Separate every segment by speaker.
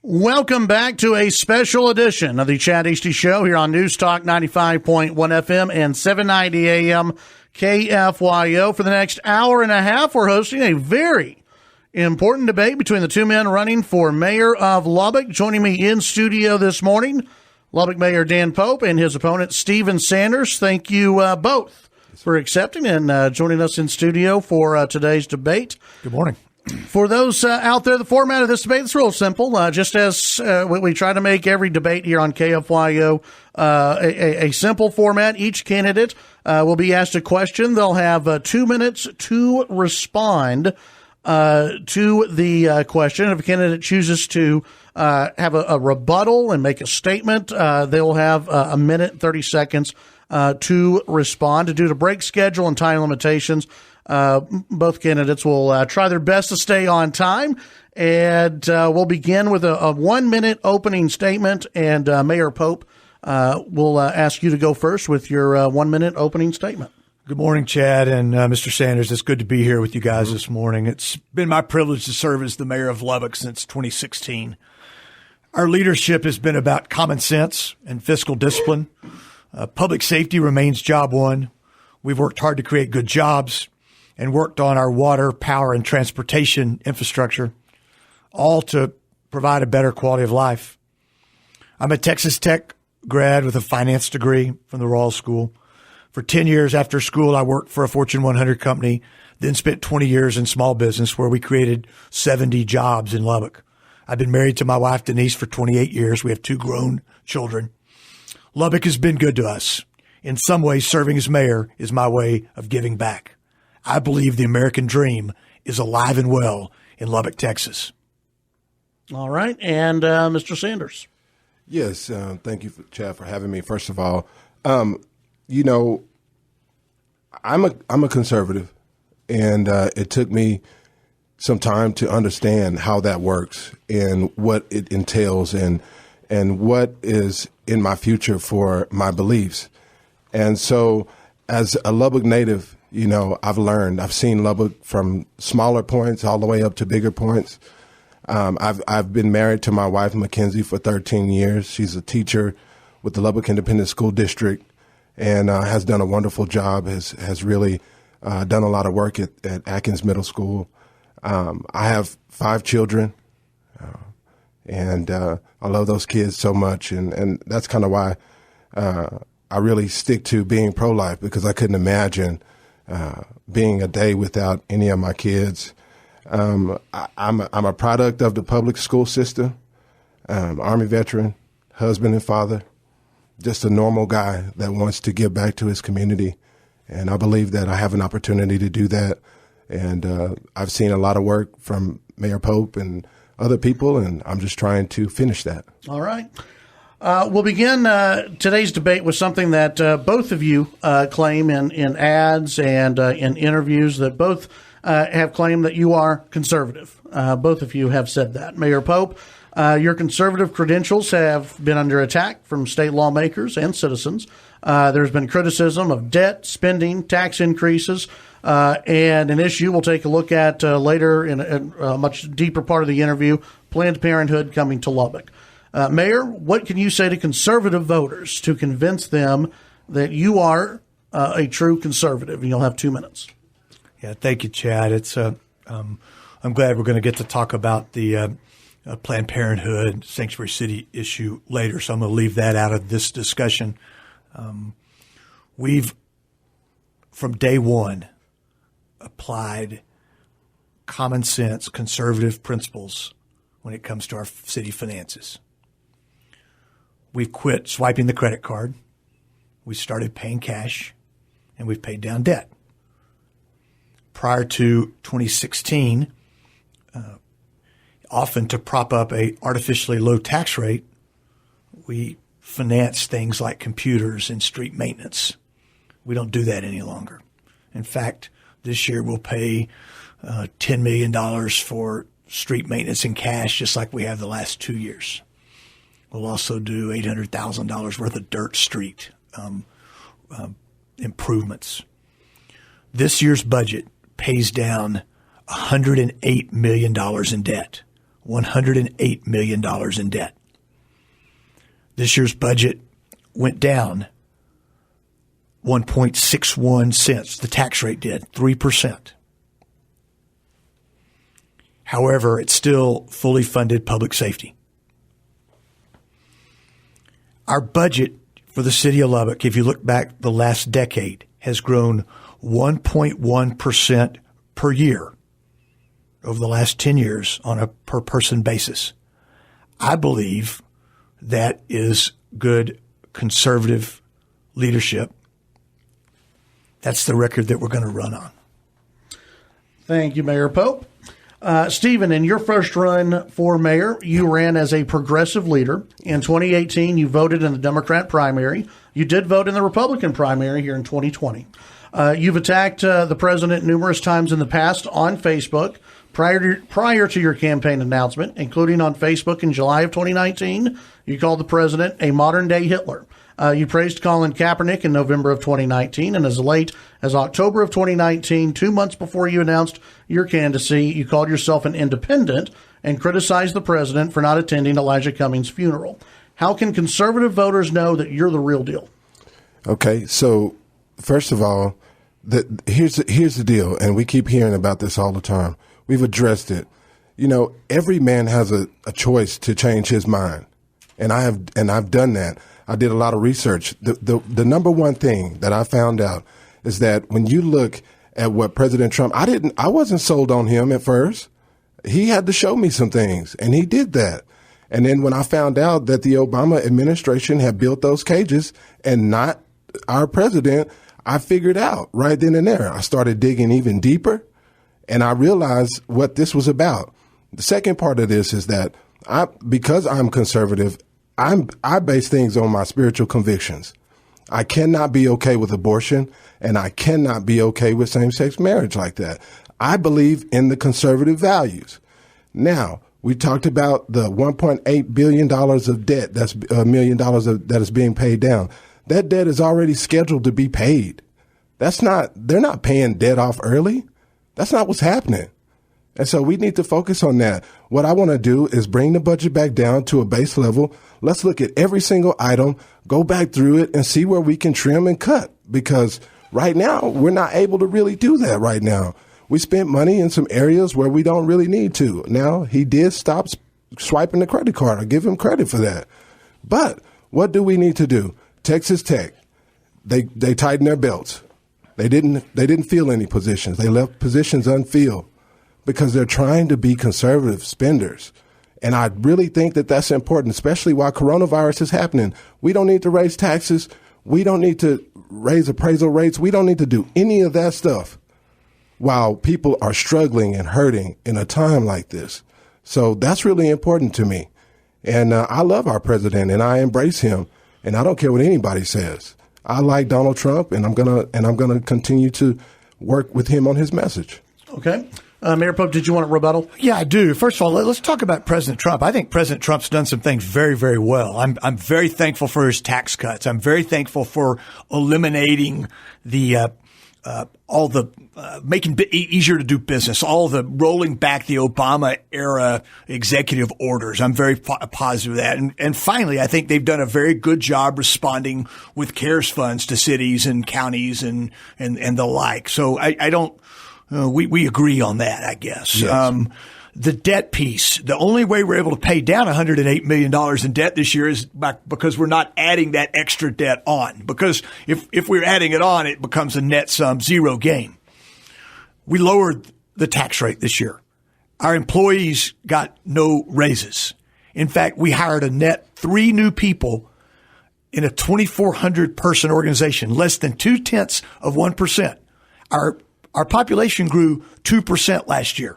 Speaker 1: Welcome back to a special edition of the Chad Hasty Show here on News Talk 95.1 FM and 790 AM KFYO. For the next hour and a half, we're hosting a very important debate between the two men running for mayor of Lubbock. Joining me in studio this morning, Lubbock Mayor Dan Pope and his opponent Stephen Sanders. Thank you both for accepting and joining us in studio for today's debate.
Speaker 2: Good morning.
Speaker 1: For those out there, the format of this debate is real simple. Just as we try to make every debate here on KFYO a simple format. Each candidate will be asked a question. They'll have 2 minutes to respond to the question. If a candidate chooses to have a rebuttal and make a statement, they will have a minute, 30 seconds to respond. Due to break schedule and time limitations, both candidates will try their best to stay on time, and we'll begin with a 1 minute opening statement, and Mayor Pope will ask you to go first with your 1 minute opening statement.
Speaker 2: Good morning, Chad and Mr. Sanders. It's good to be here with you guys this morning. It's been my privilege to serve as the mayor of Lubbock since 2016. Our leadership has been about common sense and fiscal discipline. Public safety remains job one. We've worked hard to create good jobs and worked on our water, power, and transportation infrastructure, all to provide a better quality of life. I'm a Texas Tech grad with a finance degree from the Royal School. For 10 years after school, I worked for a Fortune 100 company, then spent 20 years in small business where we created 70 jobs in Lubbock. I've been married to my wife, Denise, for 28 years. We have 2 grown children. Lubbock has been good to us. In some ways, serving as mayor is my way of giving back. I believe the American dream is alive and well in Lubbock, Texas.
Speaker 1: All right. And Mr. Sanders.
Speaker 3: Yes. Thank you, Chad, for having me. First of all, you know, I'm a conservative, and it took me some time to understand how that works and what it entails and what is in my future for my beliefs. And so as a Lubbock native, you know, I've seen Lubbock from smaller points all the way up to bigger points. I've been married to my wife, Mackenzie, for 13 years. She's a teacher with the Lubbock Independent School District and has done a wonderful job, has really done a lot of work at Atkins Middle School. I have 5 children, and I love those kids so much. And that's kind of why I really stick to being pro-life, because I couldn't imagine being a day without any of my kids. I'm a product of the public school system, Army veteran, husband and father, just a normal guy that wants to give back to his community. And I believe that I have an opportunity to do that. And I've seen a lot of work from Mayor Pope and other people, and I'm just trying to finish that.
Speaker 1: All right. We'll begin today's debate with something that both of you claim in ads and in interviews, that both have claimed that you are conservative. Both of you have said that. Mayor Pope, your conservative credentials have been under attack from state lawmakers and citizens. There's been criticism of debt, spending, tax increases, and an issue we'll take a look at later in a much deeper part of the interview, Planned Parenthood coming to Lubbock. Mayor, what can you say to conservative voters to convince them that you are a true conservative? And you'll have 2 minutes.
Speaker 2: Yeah, thank you, Chad. It's I'm glad we're going to get to talk about the Planned Parenthood Sanctuary City issue later, so I'm going to leave that out of this discussion. We've, from day one, applied common sense, conservative principles when it comes to our city finances. We've quit swiping the credit card. We started paying cash, and we've paid down debt. Prior to 2016, often to prop up a artificially low tax rate, we finance things like computers and street maintenance. We don't do that any longer. In fact, this year we'll pay $10 million for street maintenance in cash, just like we have the last 2 years. We'll also do $800,000 worth of dirt street improvements. This year's budget pays down $108 million in debt. $108 million in debt. This year's budget went down 1.61 cents. The tax rate did 3%. However, it's still fully funded public safety. Our budget for the city of Lubbock, if you look back the last decade, has grown 1.1% per year over the last 10 years on a per person basis. I believe that is good conservative leadership. That's the record that we're going to run on.
Speaker 1: Thank you, Mayor Pope. Stephen, in your first run for mayor, you ran as a progressive leader. In 2018, you voted in the Democrat primary. You did vote in the Republican primary here in 2020. You've attacked the president numerous times in the past on Facebook prior to your campaign announcement, including on Facebook in July of 2019. You called the president a modern-day Hitler. You praised Colin Kaepernick in November of 2019, and as late as October of 2019, 2 months before you announced your candidacy, you called yourself an independent and criticized the president for not attending Elijah Cummings' funeral. How can conservative voters know that you're the real deal?
Speaker 3: Okay, so first of all, here's the deal, and we keep hearing about this all the time. We've addressed it. You know, every man has a choice to change his mind, and I've done that. I did a lot of research. The number one thing that I found out is that when you look at what President Trump, I wasn't sold on him at first. He had to show me some things, and he did that. And then when I found out that the Obama administration had built those cages and not our president, I figured out right then and there. I started digging even deeper, and I realized what this was about. The second part of this is that because I'm conservative, I base things on my spiritual convictions. I cannot be okay with abortion, and I cannot be okay with same-sex marriage like that. I believe in the conservative values. Now, we talked about the $1.8 billion of debt, that's $1 million that is being paid down. That debt is already scheduled to be paid. They're not paying debt off early. That's not what's happening. And so we need to focus on that. What I want to do is bring the budget back down to a base level. Let's look at every single item, go back through it, and see where we can trim and cut. Because right now, we're not able to really do that right now. We spent money in some areas where we don't really need to. Now, he did stop swiping the credit card. I give him credit for that. But what do we need to do? Texas Tech, they tightened their belts. They didn't fill any positions. They left positions unfilled, because they're trying to be conservative spenders. And I really think that that's important, especially while coronavirus is happening. We don't need to raise taxes. We don't need to raise appraisal rates. We don't need to do any of that stuff while people are struggling and hurting in a time like this. So that's really important to me. And I love our president, and I embrace him, and I don't care what anybody says. I like Donald Trump, and I'm gonna continue to work with him on his message.
Speaker 1: Okay. Mayor Pope, did you want a rebuttal?
Speaker 2: Yeah, I do. First of all, let's talk about President Trump. I think President Trump's done some things very, very well. I'm very thankful for his tax cuts. I'm very thankful for eliminating the making it easier to do business, all the rolling back the Obama era executive orders. I'm very positive of that. And finally, I think they've done a very good job responding with CARES funds to cities and counties and the like. So I don't. We agree on that, I guess.
Speaker 3: Yes.
Speaker 2: The debt piece, the only way we're able to pay down $108 million in debt this year is because we're not adding that extra debt on. Because if we're adding it on, it becomes a net sum zero gain. We lowered the tax rate this year. Our employees got no raises. In fact, we hired a net 3 new people in a 2,400 person organization, less than 0.2%. Our population grew 2% last year.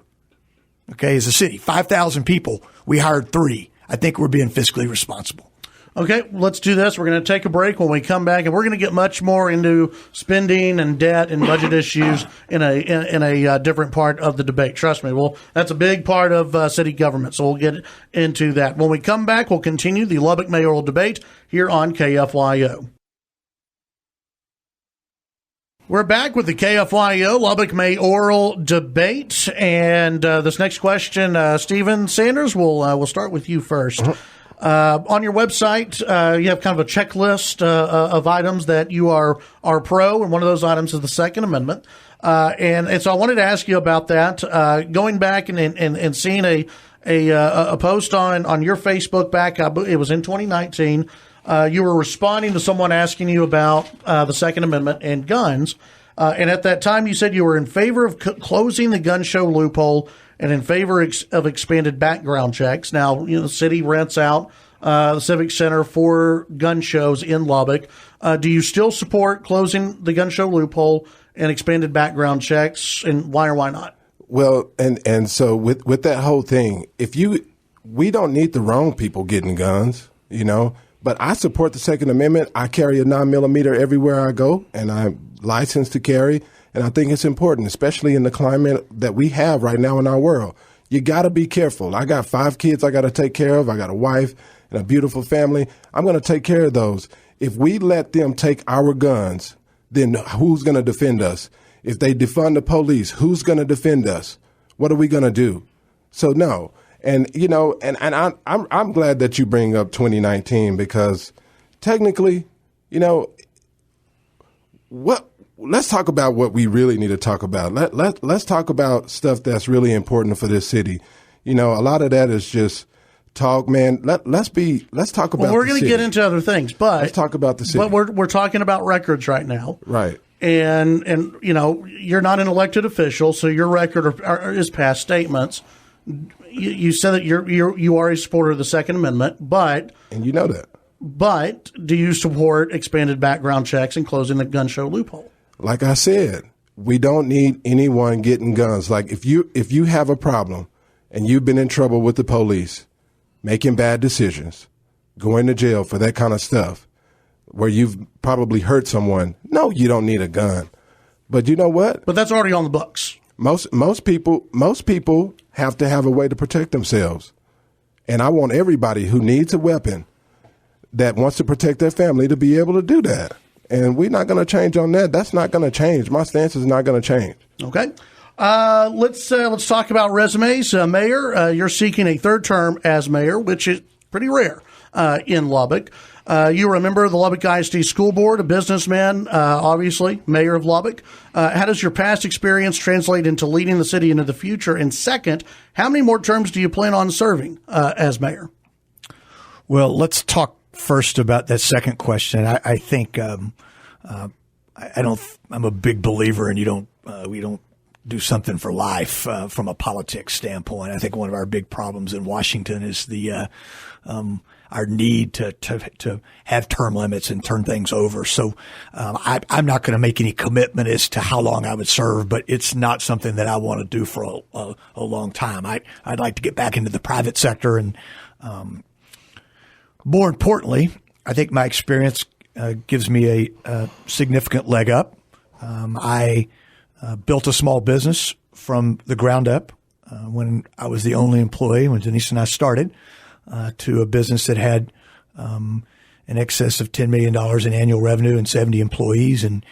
Speaker 2: Okay, as a city, 5,000 people. We hired 3. I think we're being fiscally responsible.
Speaker 1: Okay, let's do this. We're going to take a break. When we come back, and we're going to get much more into spending and debt and budget issues in a different part of the debate. Trust me. Well, that's a big part of city government, so we'll get into that. When we come back, we'll continue the Lubbock Mayoral debate here on KFYO. We're back with the KFYO Lubbock Mayoral debate, and this next question, Stephen Sanders, we'll start with you first. On your website, you have kind of a checklist of items that you are pro, and one of those items is the Second Amendment. And so I wanted to ask you about that. Going back and seeing a post on your Facebook back, it was in 2019. You were responding to someone asking you about the Second Amendment and guns. And at that time, you said you were in favor of closing the gun show loophole and in favor of expanded background checks. Now, the city rents out the Civic Center for gun shows in Lubbock. Do you still support closing the gun show loophole and expanded background checks, and why or why not?
Speaker 3: Well, and so with that whole thing, we don't need the wrong people getting guns, but I support the Second Amendment. I carry a 9mm everywhere I go, and I'm licensed to carry. And I think it's important, especially in the climate that we have right now in our world. You got to be careful. I got 5 kids I got to take care of. I got a wife and a beautiful family. I'm going to take care of those. If we let them take our guns, then who's going to defend us? If they defund the police, who's going to defend us? What are we going to do? So no. And, I'm glad that you bring up 2019 because technically, let's talk about what we really need to talk about. Let's talk about stuff that's really important for this city. A lot of that is just talk, man. Let's talk about. Well,
Speaker 1: we're going to get into other things, but
Speaker 3: let's talk about the city.
Speaker 1: But we're talking about records right now,
Speaker 3: right?
Speaker 1: And you're not an elected official, so your record is past statements. You said that you are a supporter of the Second Amendment,
Speaker 3: and you know that.
Speaker 1: But do you support expanded background checks and closing the gun show loophole?
Speaker 3: Like I said, we don't need anyone getting guns. Like if you have a problem and you've been in trouble with the police, making bad decisions, going to jail for that kind of stuff, where you've probably hurt someone, no, you don't need a gun. But you know what?
Speaker 1: But that's already on the books.
Speaker 3: Most people have to have a way to protect themselves. And I want everybody who needs a weapon that wants to protect their family to be able to do that. And we're not going to change on that. That's not going to change. My stance is not going to change.
Speaker 1: Okay. Let's talk about resumes. Mayor, you're seeking a third term as mayor, which is pretty rare in Lubbock. You were a member of the Lubbock ISD School Board, a businessman, obviously, mayor of Lubbock. How does your past experience translate into leading the city into the future? And second, how many more terms do you plan on serving as mayor?
Speaker 2: Well, let's talk first about that second question. I think I'm a big believer in we don't do something for life from a politics standpoint. I think one of our big problems in Washington is our need to have term limits and turn things over. So I'm not going to make any commitment as to how long I would serve, but it's not something that I want to do for a long time. I'd like to get back into the private sector, and more importantly, I think my experience gives me a significant leg up. I built a small business from the ground up when I was the only employee, when Denise and I started, to a business that had in excess of $10 million in annual revenue and 70 employees in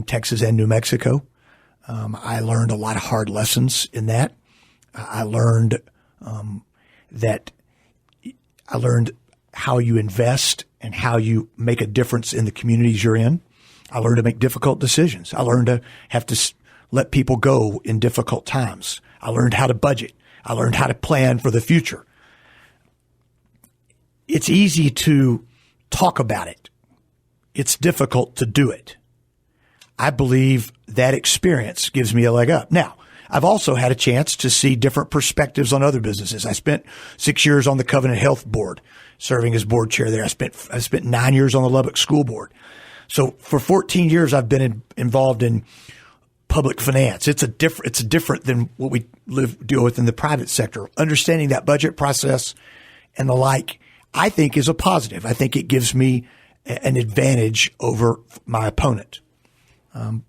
Speaker 2: Texas and New Mexico. I learned a lot of hard lessons in that. I learned how you invest and how you make a difference in the communities you're in. I learned to make difficult decisions. I learned to have to let people go in difficult times. I learned how to budget. I learned how to plan for the future. It's easy to talk about it. It's difficult to do it. I believe that experience gives me a leg up. Now, I've also had a chance to see different perspectives on other businesses. I spent 6 years on the Covenant Health Board, serving as board chair there. I spent 9 years on the Lubbock School Board. So for 14 years, I've been involved in public finance. It's different than what we deal with in the private sector. Understanding that budget process and the like, I think is a positive. I think it gives me an advantage over my opponent.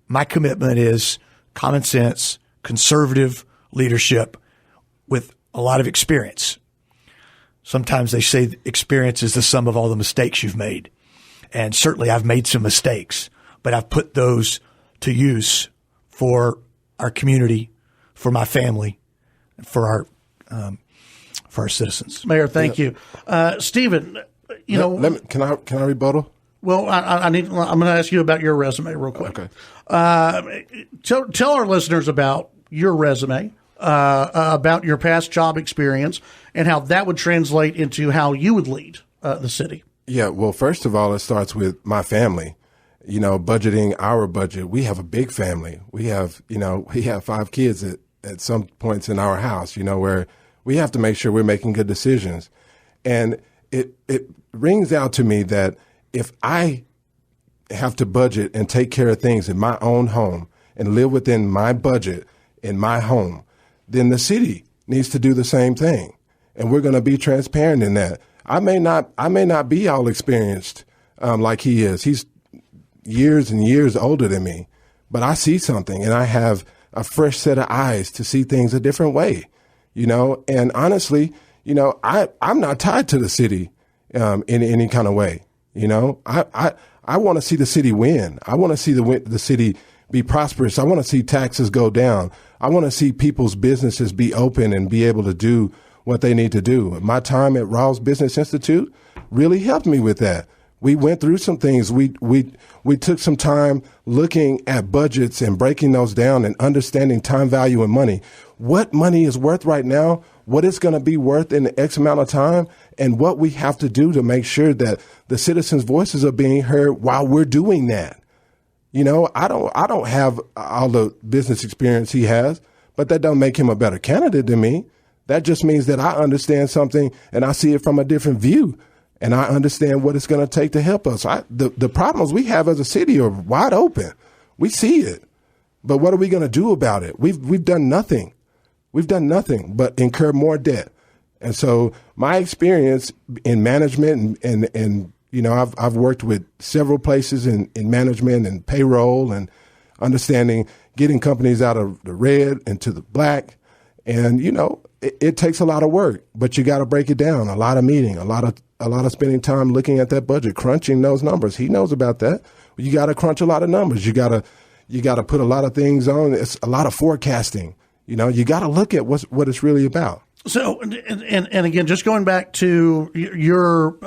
Speaker 2: My commitment is common sense, conservative leadership with a lot of experience. Sometimes they say experience is the sum of all the mistakes you've made. And certainly I've made some mistakes, but I've put those to use for our community, for my family, for our citizens.
Speaker 1: Mayor, thank you. Stephen,
Speaker 3: can I rebuttal?
Speaker 1: Well, I'm going to ask you about your resume real quick.
Speaker 3: Okay.
Speaker 1: Tell our listeners about your resume, about your past job experience, and how that would translate into how you would lead the city.
Speaker 3: Yeah. Well, first of all, it starts with my family. Budgeting our budget. We have a big family. We have 5 kids at some points in our house. Where we have to make sure we're making good decisions, and it rings out to me that if I have to budget and take care of things in my own home and live within my budget in my home, then the city needs to do the same thing. And we're going to be transparent in that. I may not be all experienced like he is. He's years and years older than me, but I see something and I have a fresh set of eyes to see things a different way, and honestly, I'm not tied to the city in any kind of way. I want to see the city win. I want to see the city be prosperous. I want to see taxes go down. I want to see people's businesses be open and be able to do what they need to do. My time at Rawls Business Institute really helped me with that. We went through some things. We took some time looking at budgets and breaking those down and understanding time value and money. What money is worth right now, what it's going to be worth in the X amount of time, and what we have to do to make sure that the citizens' voices are being heard while we're doing that. I don't have all the business experience he has, but that don't make him a better candidate than me. That just means that I understand something and I see it from a different view. And I understand what it's going to take to help us. The problems we have as a city are wide open. We see it. But what are we going to do about it? We've done nothing. We've done nothing but incur more debt. And so my experience in management and I've worked with several places in management and payroll and understanding getting companies out of the red into the black. And, it takes a lot of work, but you got to break it down. A lot of meeting, a lot of spending time looking at that budget, crunching those numbers. He knows about that. You got to crunch a lot of numbers. You got to put a lot of things on. It's a lot of forecasting. You got to look at what it's really about.
Speaker 1: So, and again, just going back to your,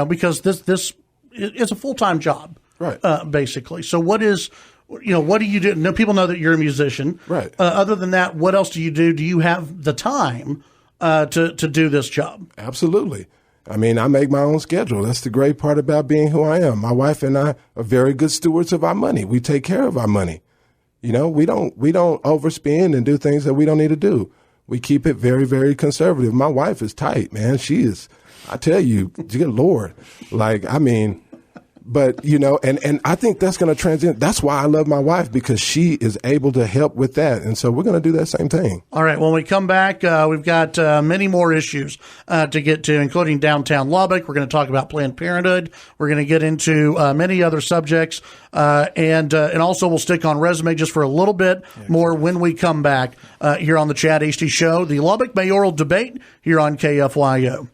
Speaker 1: because this is a full-time job,
Speaker 3: right?
Speaker 1: Basically. So what do you do? No, people know that you're a musician.
Speaker 3: Right.
Speaker 1: Other than that, what else do you do? Do you have the time to do this job?
Speaker 3: Absolutely. I mean, I make my own schedule. That's the great part about being who I am. My wife and I are very good stewards of our money. We take care of our money. We don't overspend and do things that we don't need to do. We keep it very, very conservative. My wife is tight, man. She is, I tell you, good Lord. But, and I think that's going to transcend. That's why I love my wife, because she is able to help with that. And so we're going to do that same thing.
Speaker 1: All right. When we come back, we've got many more issues to get to, including downtown Lubbock. We're going to talk about Planned Parenthood. We're going to get into many other subjects. And also we'll stick on resume just for a little bit more when we come back here on the Chad Hasty Show, the Lubbock Mayoral debate here on KFYO.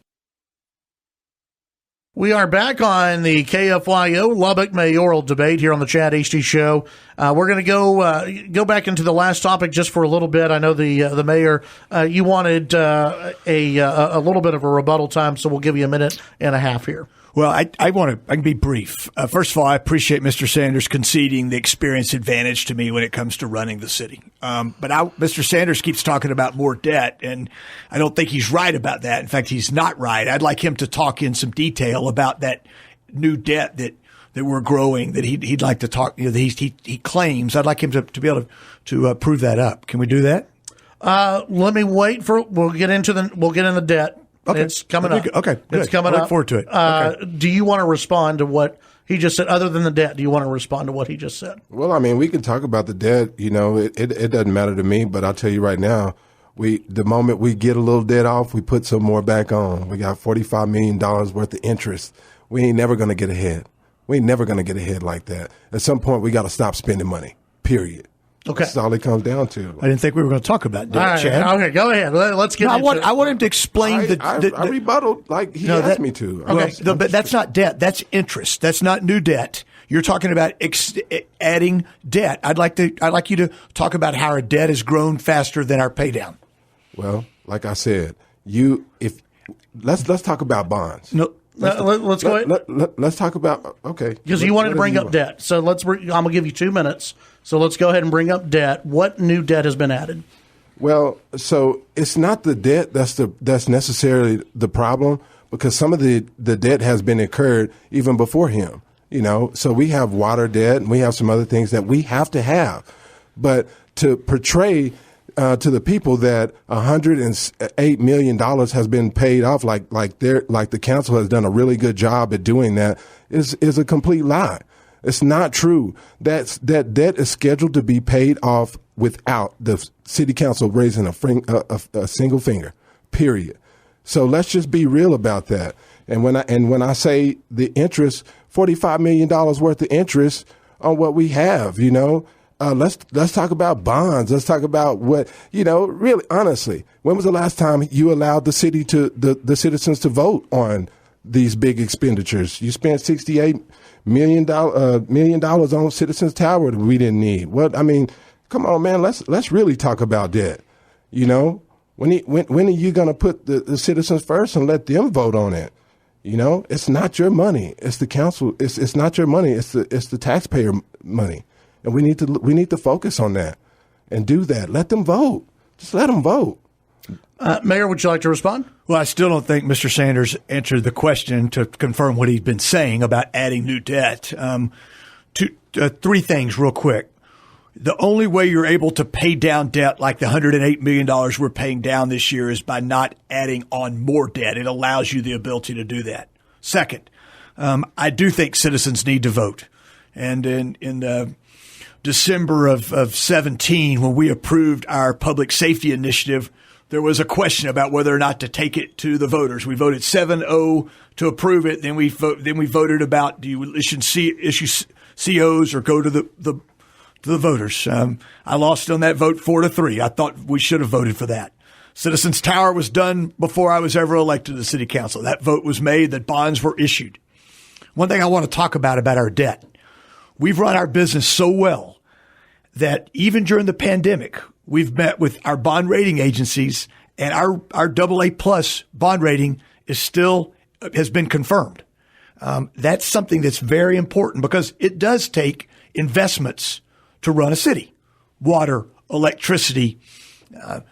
Speaker 1: We are back on the KFYO Lubbock Mayoral debate here on the Chad Hasty Show. We're going to go back into the last topic just for a little bit. I know the mayor, you wanted a little bit of a rebuttal time, so we'll give you a minute and a half here.
Speaker 2: Well, I can be brief. First of all, I appreciate Mr. Sanders conceding the experience advantage to me when it comes to running the city. But Mr. Sanders keeps talking about more debt, and I don't think he's right about that. In fact, he's not right. I'd like him to talk in some detail about that new debt that we're growing, that he'd like to talk, that he claims. I'd like him to be able to prove that up. Can we do that?
Speaker 1: Let me wait we'll get into the debt.
Speaker 2: Okay.
Speaker 1: It's coming up.
Speaker 2: Okay, good.
Speaker 1: It's coming up.
Speaker 2: I look forward to it. Okay.
Speaker 1: Do you want to respond to what he just said, other than the debt? Do you want to respond to what he just said?
Speaker 3: Well, I mean, we can talk about the debt. It doesn't matter to me, but I'll tell you right now, the moment we get a little debt off, we put some more back on. We got $45 million worth of interest. We ain't never going to get ahead. We ain't never going to get ahead like that. At some point, we got to stop spending money, period.
Speaker 1: Okay.
Speaker 3: That's all it comes down to.
Speaker 2: I didn't think we were going to talk about debt,
Speaker 1: all right,
Speaker 2: Chad.
Speaker 1: Okay, go ahead. Let's get into it.
Speaker 2: I want him to explain
Speaker 3: I rebutted like he asked me to.
Speaker 2: Okay, but that's not debt. That's interest. That's not new debt. You're talking about adding debt. I'd like you to talk about how our debt has grown faster than our pay down.
Speaker 3: Well, like I said, let's talk about bonds.
Speaker 1: No, let's go ahead.
Speaker 3: Let's talk about
Speaker 1: because you wanted to bring up debt. So I'm gonna give you 2 minutes. So let's go ahead and bring up debt. What new debt has been added?
Speaker 3: Well, so it's not the debt that's necessarily the problem, because some of the debt has been incurred even before him. So we have water debt and we have some other things that we have to have, but to portray to the people that $108 million has been paid off, like the council has done a really good job at doing that, is a complete lie. It's not true. That debt is scheduled to be paid off without the city council raising a single finger, period. So let's just be real about that. And when I say the interest, $45 million worth of interest on what we have, let's talk about bonds. Let's talk about what, really honestly, when was the last time you allowed the citizens to vote on these big expenditures? You spent $68 million on Citizens Tower that we didn't need. What, I mean, come on, man, let's really talk about that. When are you going to put the citizens first and let them vote on it? It's not your money. It's the council. It's not your money. It's the taxpayer money. And we need to focus on that and do that. Let them vote. Just let them vote.
Speaker 1: Mayor, would you like to respond?
Speaker 2: Well, I still don't think Mr. Sanders answered the question to confirm what he's been saying about adding new debt. Three things real quick. The only way you're able to pay down debt like the $108 million we're paying down this year is by not adding on more debt. It allows you the ability to do that. Second, I do think citizens need to vote. And in December of 17, when we approved our public safety initiative, there was a question about whether or not to take it to the voters. We voted 7-0 to approve it. Then we voted about, do you issue COs or go to the voters. I lost on that vote 4-3. I thought we should have voted for that. Citizens Tower was done before I was ever elected to the city council. That vote was made, that bonds were issued. One thing I want to talk about our debt. We've run our business so well that even during the pandemic, we've met with our bond rating agencies, and our AA plus bond rating has been confirmed. That's something that's very important because it does take investments to run a city, water, electricity,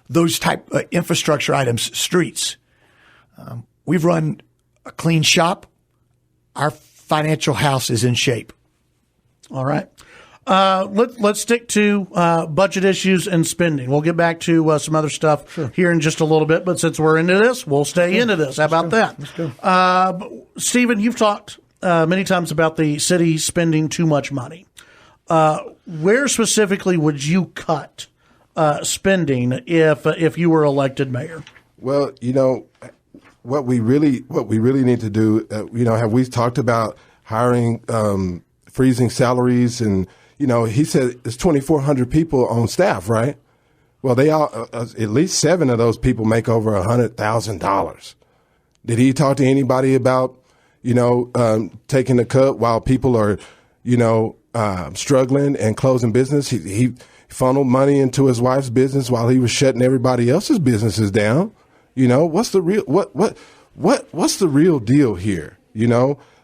Speaker 2: those type of infrastructure items, streets. We've run a clean shop. Our financial house is in shape.
Speaker 1: All right. Let's stick to budget issues and spending. We'll get back to some other stuff here in just a little bit, but since we're into this, we'll stay into this. How about that?
Speaker 2: Let's go.
Speaker 1: Stephen, you've talked many times about the city spending too much money. Where specifically would you cut spending if you were elected mayor?
Speaker 3: Well, what we really need to do, have we talked about hiring, freezing salaries, and he said it's 2,400 people on staff, right? Well, they all at least 7 of those people make over $100,000. Did he talk to anybody about taking a cut while people are struggling and closing business? He funneled money into his wife's business while he was shutting everybody else's businesses down. What's the real what's the real deal here?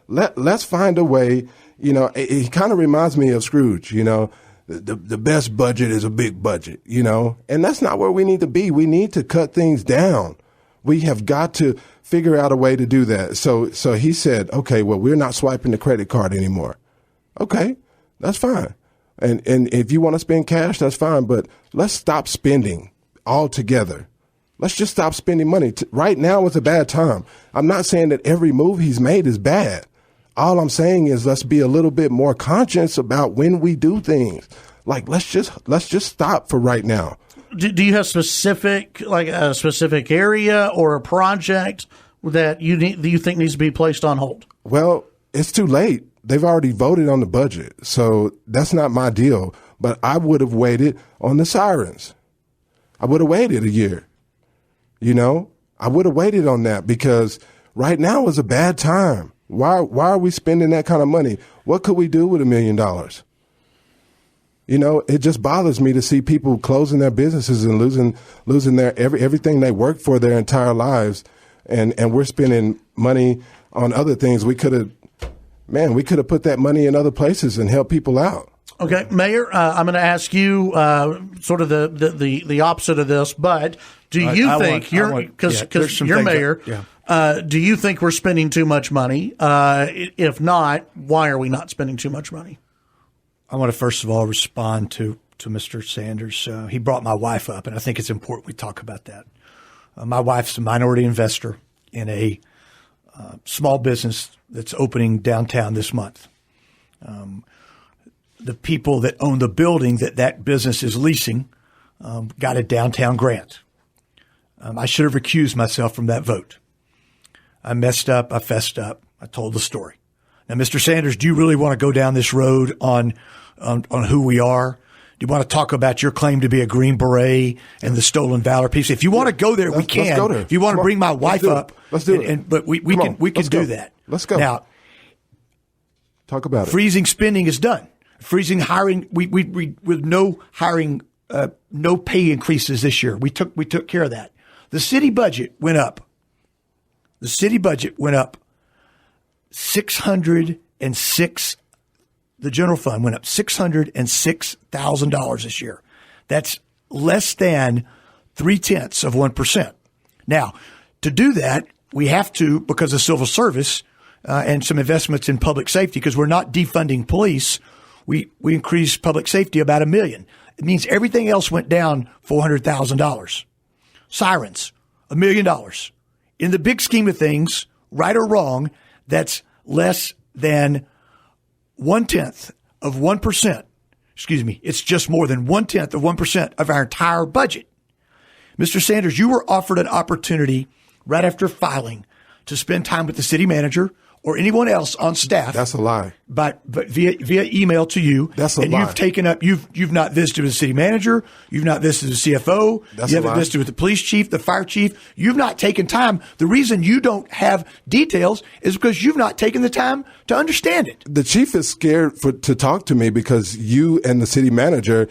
Speaker 3: Let's find a way. It kind of reminds me of Scrooge. The best budget is a big budget. And that's not where we need to be. We need to cut things down. We have got to figure out a way to do that. So he said, okay, well, we're not swiping the credit card anymore. Okay, that's fine. And if you want to spend cash, that's fine. But let's stop spending altogether. Let's just stop spending money. Right now is a bad time. I'm not saying that every move he's made is bad. All I'm saying is let's be a little bit more conscious about when we do things. Like let's just stop for right now.
Speaker 1: Do you have a specific area or a project that you think needs to be placed on hold?
Speaker 3: Well, it's too late. They've already voted on the budget, so that's not my deal. But I would have waited on the sirens. I would have waited a year. I would have waited on that because right now is a bad time. Why are we spending that kind of money? What could we do with $1 million? You know, it just bothers me to see people closing their businesses and losing their everything they worked for their entire lives, and we're spending money on other things. We could have put that money in other places and helped people out.
Speaker 1: Okay, Mayor, I'm going to ask you sort of the opposite of this, but do you think because you're mayor? Do you think we're spending too much money? If not, why are we not spending too much money?
Speaker 2: I want to first of all respond to Mr. Sanders. He brought my wife up, and I think it's important we talk about that. My wife's a minority investor in a small business that's opening downtown this month. The people that own the building that business is leasing got a downtown grant. I should have recused myself from that vote. I messed up. I fessed up. I told the story. Now, Mr. Sanders, do you really want to go down this road on who we are? Do you want to talk about your claim to be a Green Beret and the stolen valor piece? If you want to go there, we can. Let's go there. If you want to bring my wife up,
Speaker 3: let's do it.
Speaker 2: But we can do that.
Speaker 3: Let's go.
Speaker 2: Now,
Speaker 3: talk about it.
Speaker 2: Freezing spending is done. Freezing hiring, we with no hiring, no pay increases this year. We took care of that. The city budget went up. The city budget went up $606. The general fund went up $606,000 this year. That's less than 0.3%. Now, to do that, we have to, because of civil service and some investments in public safety, because we're not defunding police, we increased public safety about $1 million. It means everything else went down $400,000. Sirens, $1 million. In the big scheme of things, right or wrong, that's less than 0.1%. Excuse me. It's just more than 0.1% of our entire budget. Mr. Sanders, you were offered an opportunity right after filing to spend time with the city manager or anyone else on staff.
Speaker 3: That's a lie.
Speaker 2: But via email to you.
Speaker 3: That's a lie.
Speaker 2: And you've taken up, you've not visited with the city manager. You've not visited with the CFO.
Speaker 3: That's
Speaker 2: you haven't visited with the police chief, the fire chief. You've not taken time. The reason you don't have details is because you've not taken the time to understand it.
Speaker 3: The chief is scared to talk to me because you and the city manager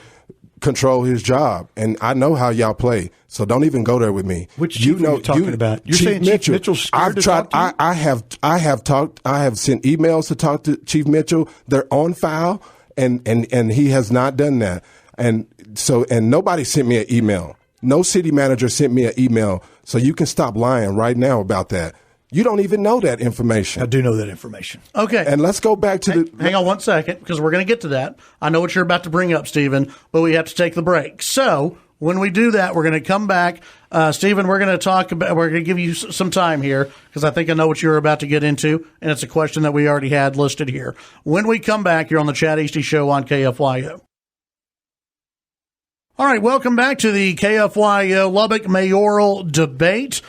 Speaker 3: control his job, and I know how y'all play. So don't even go there with me.
Speaker 2: Which chief are you talking about? You're saying Chief Mitchell's scared to talk to you?
Speaker 3: I have sent emails to talk to Chief Mitchell. They're on file, and he has not done that. And nobody sent me an email. No city manager sent me an email. So you can stop lying right now about that. You don't even know that information.
Speaker 2: I do know that information.
Speaker 1: Okay.
Speaker 3: And let's go back to
Speaker 1: hang on one second, because we're going to get to that. I know what you're about to bring up, Stephen, but we have to take the break. So when we do that, we're going to come back. Stephen, we're going to give you some time here, because I think I know what you're about to get into, and it's a question that we already had listed here. When we come back, you're on the Chad Hasty Show on KFYO. All right, welcome back to the KFYO Lubbock Mayoral debate.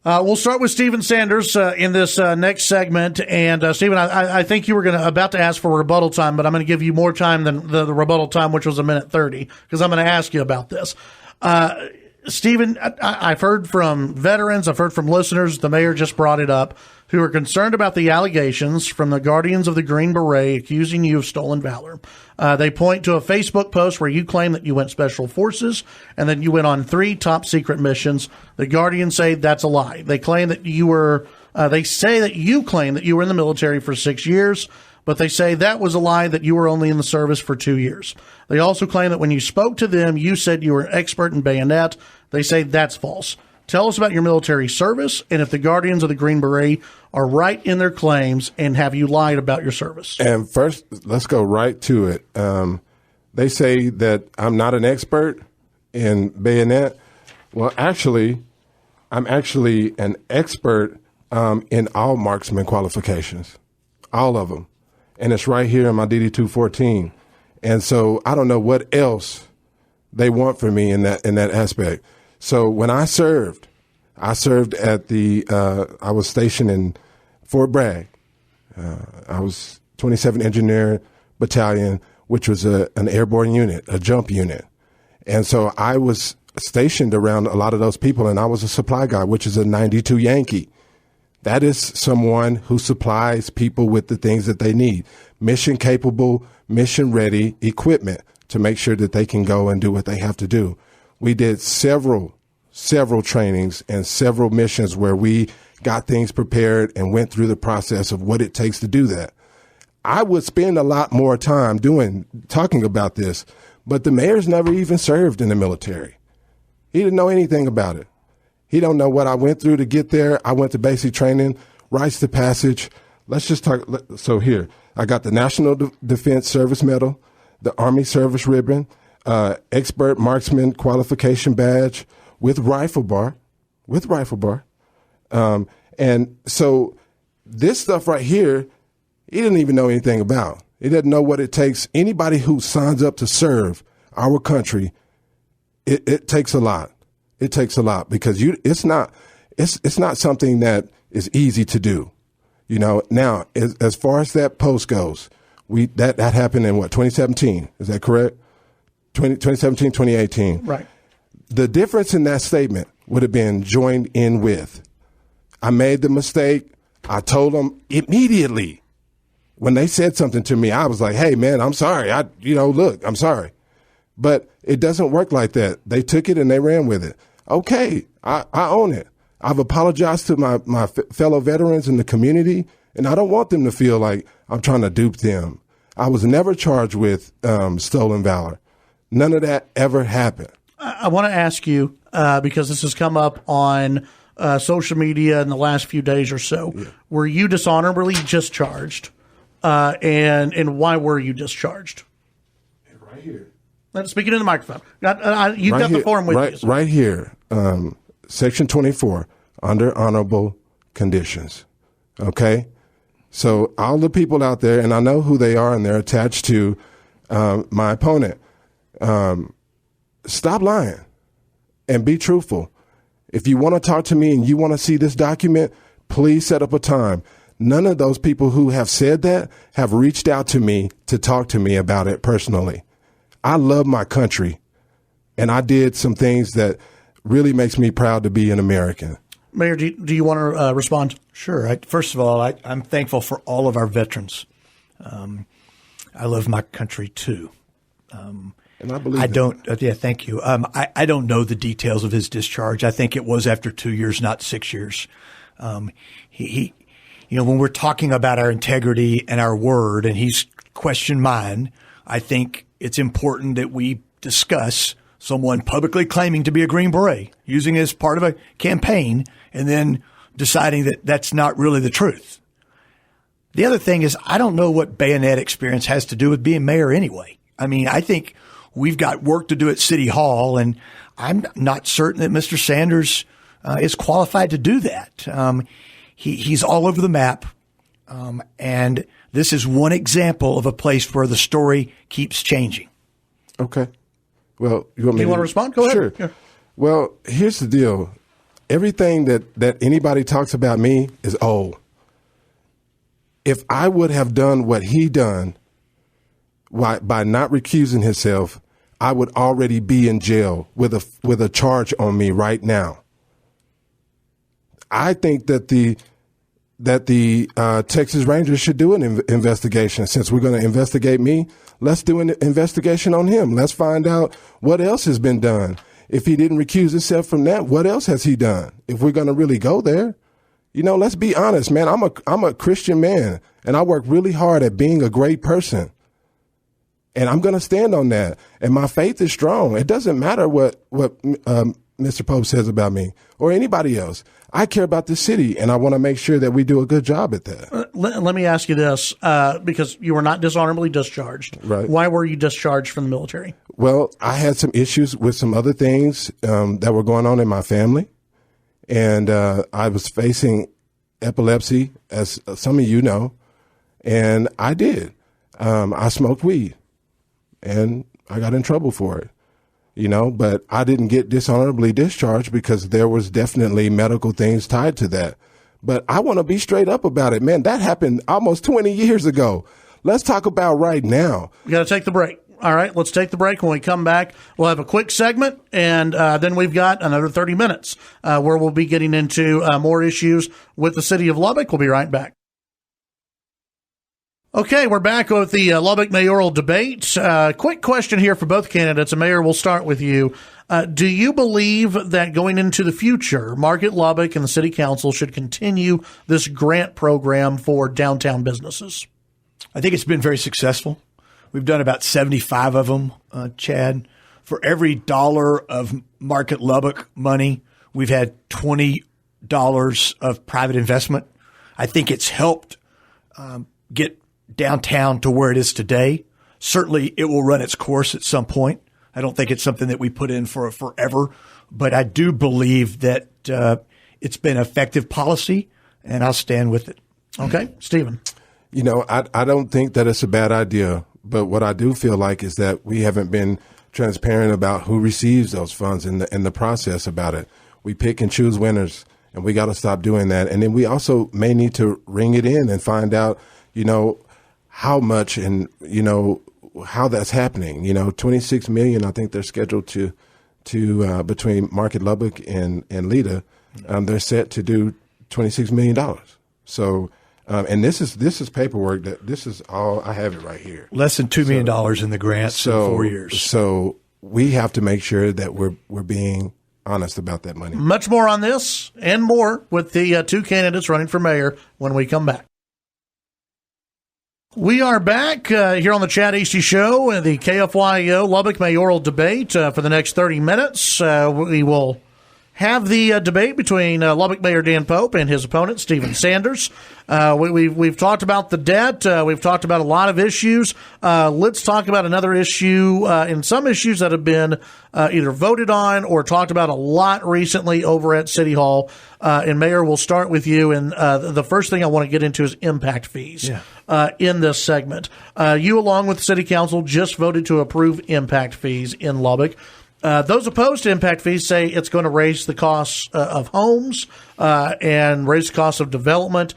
Speaker 1: We'll start with Stephen Sanders in this next segment. And Stephen, I think you were about to ask for rebuttal time, but I'm going to give you more time than the rebuttal time, which was 1:30, because I'm going to ask you about this. Stephen, I've heard from veterans, I've heard from listeners, the mayor just brought it up, who are concerned about the allegations from the Guardians of the Green Beret accusing you of stolen valor. They point to a Facebook post where you claim that you went special forces and then you went on 3 top secret missions. The Guardians say that's a lie. They claim that they say that you claim that you were in the military for 6 years, but they say that was a lie, that you were only in the service for 2 years. They also claim that when you spoke to them, you said you were an expert in bayonet. They say that's false. Tell us about your military service, and if the Guardians of the Green Beret are right in their claims, and have you lied about your service?
Speaker 3: And first, let's go right to it. They say that I'm not an expert in bayonet. Well, actually, I'm actually an expert in all marksman qualifications, all of them. And it's right here in my DD-214. And so I don't know what else they want from me in that aspect. So when I served at I was stationed in Fort Bragg. I was 27th Engineer Battalion, which was an airborne unit, a jump unit. And so I was stationed around a lot of those people, and I was a supply guy, which is a 92 Yankee. That is someone who supplies people with the things that they need. Mission capable, mission ready equipment to make sure that they can go and do what they have to do. We did several trainings and several missions where we got things prepared and went through the process of what it takes to do that. I would spend a lot more time talking about this, but the mayor's never even served in the military. He didn't know anything about it. He don't know what I went through to get there. I went to basic training, rites to passage. Let's just talk. So here, I got the National Defense Service Medal, the Army Service Ribbon, Expert Marksman Qualification Badge with rifle bar. And so this stuff right here, he didn't even know anything about. He doesn't know what it takes. Anybody who signs up to serve our country, it takes a lot. It takes a lot because it's not something that is easy to do. You know, now as far as that post goes, that happened in 2017. Is that correct? 2017, 2018.
Speaker 1: Right.
Speaker 3: The difference in that statement would have been joined in with. I made the mistake. I told them immediately when they said something to me. I was like, "Hey, man, I'm sorry. Look, I'm sorry." But it doesn't work like that. They took it and they ran with it. Okay, I own it. I've apologized to my fellow veterans in the community, and I don't want them to feel like I'm trying to dupe them. I was never charged with stolen valor. None of that ever happened.
Speaker 1: I want to ask you, because this has come up on social media in the last few days or so, were you dishonorably discharged? And why were you discharged?
Speaker 3: Right here.
Speaker 1: Speaking in the microphone. You've got the form with you. So.
Speaker 3: Right here, Section 24, under honorable conditions. Okay? So all the people out there, and I know who they are, and they're attached to my opponent, stop lying and be truthful. If you want to talk to me and you want to see this document, please set up a time. None of those people who have said that have reached out to me to talk to me about it personally. I love my country, and I did some things that really makes me proud to be an American.
Speaker 1: Mayor, do you want to respond?
Speaker 2: Sure. First of all, I'm thankful for all of our veterans. I love my country too.
Speaker 3: And I believe
Speaker 2: yeah, thank you. I don't know the details of his discharge. I think it was after 2 years, not 6 years. He when we're talking about our integrity and our word, and he's questioned mine, I think it's important that we discuss someone publicly claiming to be a Green Beret, using it as part of a campaign, and then deciding that that's not really the truth. The other thing is, I don't know what bayonet experience has to do with being mayor anyway. I mean, I think we've got work to do at City Hall, and I'm not certain that Mr. Sanders is qualified to do that. He's all over the map, and this is one example of a place where the story keeps changing.
Speaker 3: Okay. Well, you want
Speaker 1: to respond? Go ahead.
Speaker 3: Sure. Yeah. Well, here's the deal. Everything that anybody talks about me is old. If I would have done what he done by not recusing himself, I would already be in jail with a charge on me right now. I think that the Texas Rangers should do an investigation. Since we're going to investigate me, let's do an investigation on him. Let's find out what else has been done. If he didn't recuse himself from that, what else has he done? If we're going to really go there, let's be honest, man. I'm a Christian man, and I work really hard at being a great person. And I'm going to stand on that. And my faith is strong. It doesn't matter what Mr. Pope says about me or anybody else. I care about the city, and I want to make sure that we do a good job at that.
Speaker 1: Let me ask you this, because you were not dishonorably discharged.
Speaker 3: Right.
Speaker 1: Why were you discharged from the military?
Speaker 3: Well, I had some issues with some other things that were going on in my family, and I was facing epilepsy, as some of you know, and I did. I smoked weed, and I got in trouble for it. But I didn't get dishonorably discharged because there was definitely medical things tied to that. But I want to be straight up about it, man. That happened almost 20 years ago. Let's talk about right now.
Speaker 1: We got to take the break. All right, let's take the break. When we come back, we'll have a quick segment, and then we've got another 30 minutes where we'll be getting into more issues with the city of Lubbock. We'll be right back. Okay, we're back with the Lubbock mayoral debate. Quick question here for both candidates. And Mayor, we'll start with you. Do you believe that going into the future, Market Lubbock and the City Council should continue this grant program for downtown businesses?
Speaker 2: I think it's been very successful. We've done about 75 of them, Chad. For every dollar of Market Lubbock money, we've had $20 of private investment. I think it's helped get downtown to where it is today. Certainly, it will run its course at some point. I don't think it's something that we put in for forever, but I do believe that it's been effective policy, and I'll stand with it.
Speaker 1: Okay, Stephen.
Speaker 3: You know, I don't think that it's a bad idea, but what I do feel like is that we haven't been transparent about who receives those funds and the process about it. We pick and choose winners, and we got to stop doing that. And then we also may need to ring it in and find out, you know, how much and, you know, how that's happening. You know, $26 million, I think they're scheduled to between Market Lubbock and Lita, they're set to do $26 million. So, and this is paperwork this is all, I have it right here.
Speaker 2: Less than $2 million in the grants in 4 years.
Speaker 3: So we have to make sure that we're being honest about that money.
Speaker 1: Much more on this and more with the two candidates running for mayor when we come back. We are back here on the Chad Hasty Show and the KFYO Lubbock Mayoral debate for the next 30 minutes. We will have the debate between Lubbock Mayor Dan Pope and his opponent, Stephen Sanders. We've talked about the debt. We've talked about a lot of issues. Let's talk about another issue and some issues that have been either voted on or talked about a lot recently over at City Hall. And Mayor, we'll start with you. And the first thing I want to get into is impact fees in this segment. You, along with the City Council, just voted to approve impact fees in Lubbock. Those opposed to impact fees say it's going to raise the costs of homes and raise the cost of development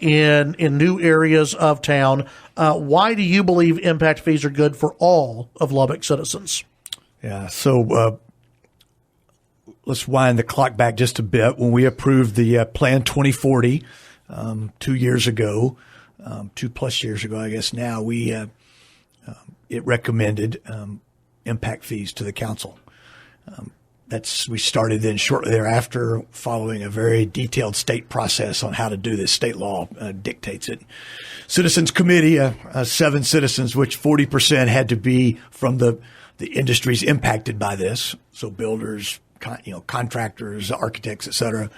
Speaker 1: in new areas of town. Why do you believe impact fees are good for all of Lubbock citizens?
Speaker 2: Yeah, so let's wind the clock back just a bit. When we approved the Plan 2040 2 years ago, 2+ years ago, I guess now, it recommended impact fees to the council. We started then shortly thereafter, following a very detailed state process on how to do this. State law dictates it. Citizens Committee, 7 citizens, which 40% had to be from the industries impacted by this. So builders, contractors, architects, et cetera.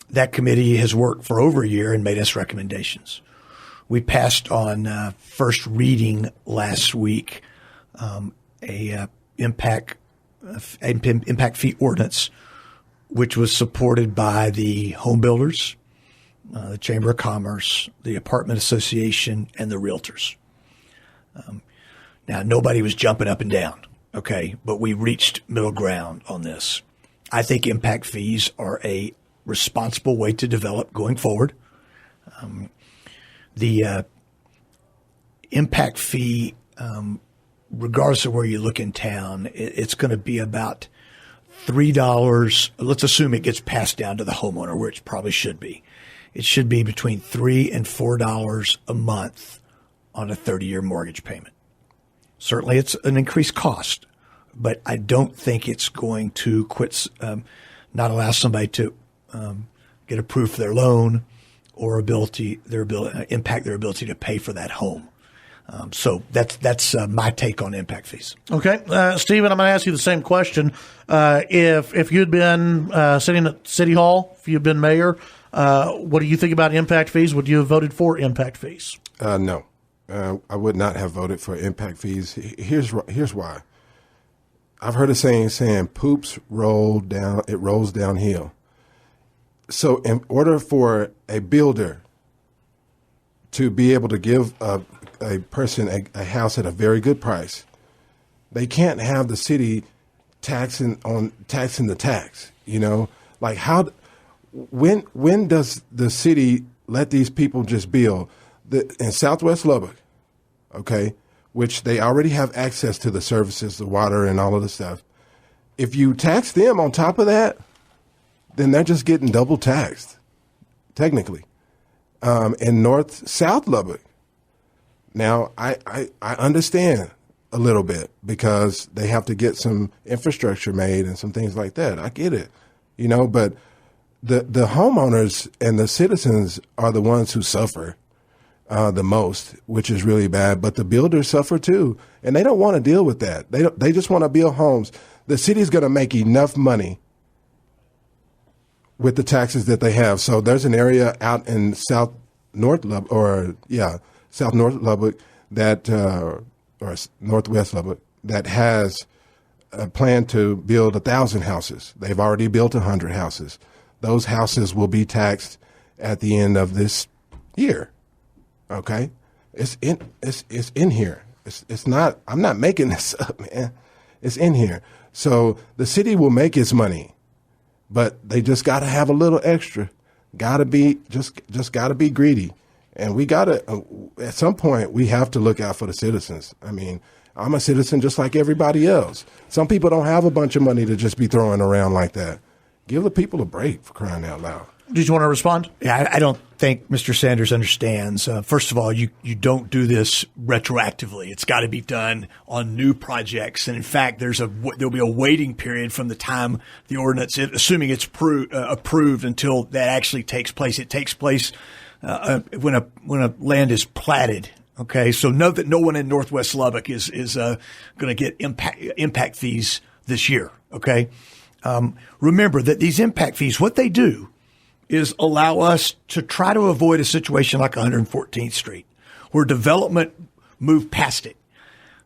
Speaker 2: That committee has worked for over a year and made us recommendations. We passed on first reading last week a impact fee ordinance, which was supported by the home builders, the Chamber of Commerce, the Apartment Association, and the realtors. Now, nobody was jumping up and down, okay, but we reached middle ground on this. I think impact fees are a responsible way to develop going forward. The impact fee, regardless of where you look in town, it's going to be about $3. Let's assume it gets passed down to the homeowner, where it probably should be. It should be between $3 and $4 a month on a 30-year mortgage payment. Certainly, it's an increased cost, but I don't think it's going to not allow somebody to get approved for their loan or impact their ability to pay for that home. So that's my take on impact fees.
Speaker 1: Okay. Stephen, I'm going to ask you the same question. If you'd been sitting at City Hall, if you'd been mayor, what do you think about impact fees? Would you have voted for impact fees?
Speaker 3: No. I would not have voted for impact fees. Here's why. I've heard a saying poops rolls downhill. So in order for a builder to be able to give a person a house at a very good price, they can't have the city taxing the tax. Like when does the city let these people just build? In Southwest Lubbock, okay, which they already have access to the services, the water and all of the stuff. If you tax them on top of that, then they're just getting double taxed, technically. In South Lubbock, now I understand a little bit because they have to get some infrastructure made and some things like that. I get it, but the homeowners and the citizens are the ones who suffer the most, which is really bad. But the builders suffer too, and they don't want to deal with that. They just want to build homes. The city's going to make enough money with the taxes that they have. So there's an area out in South North Lubbock that, or Northwest Lubbock, that has a plan to build 1,000 houses. They've already built 100 houses. Those houses will be taxed at the end of this year. Okay, it's in here. It's not. I'm not making this up, man. It's in here. So the city will make its money, but they just got to have a little extra. Got to be just got to be greedy, and we got to at some point we have to look out for the citizens. I mean, I'm a citizen just like everybody else. Some people don't have a bunch of money to just be throwing around like that. Give the people a break, for crying out loud.
Speaker 1: Did you want to respond?
Speaker 2: Yeah, I don't think Mr. Sanders understands. First of all, you don't do this retroactively. It's got to be done on new projects. And in fact, there'll be a waiting period from the time the ordinance, assuming it's approved, until that actually takes place. It takes place when a land is platted. Okay, so note that no one in Northwest Lubbock is going to get impact fees this year. Okay, remember that these impact fees, what they do is allow us to try to avoid a situation like 114th Street, where development moved past it.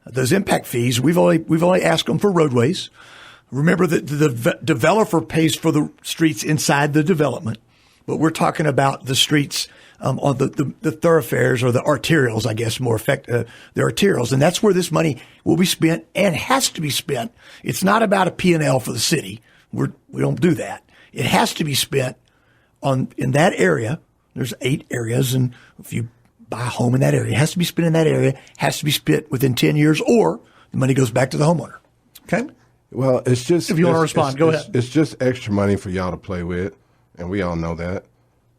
Speaker 2: Those impact fees, we've only asked them for roadways. Remember that the developer pays for the streets inside the development, but we're talking about the streets on the thoroughfares, or the arterials, I guess, the arterials. And that's where this money will be spent and has to be spent. It's not about a P&L for the city. We don't do that. It has to be spent in that area. There's 8 areas, and if you buy a home in that area, it has to be spent in that area, has to be spent within 10 years, or the money goes back to the homeowner. Okay?
Speaker 3: Well, it's just,
Speaker 1: if you want to respond, go ahead.
Speaker 3: It's just extra money for y'all to play with, and we all know that.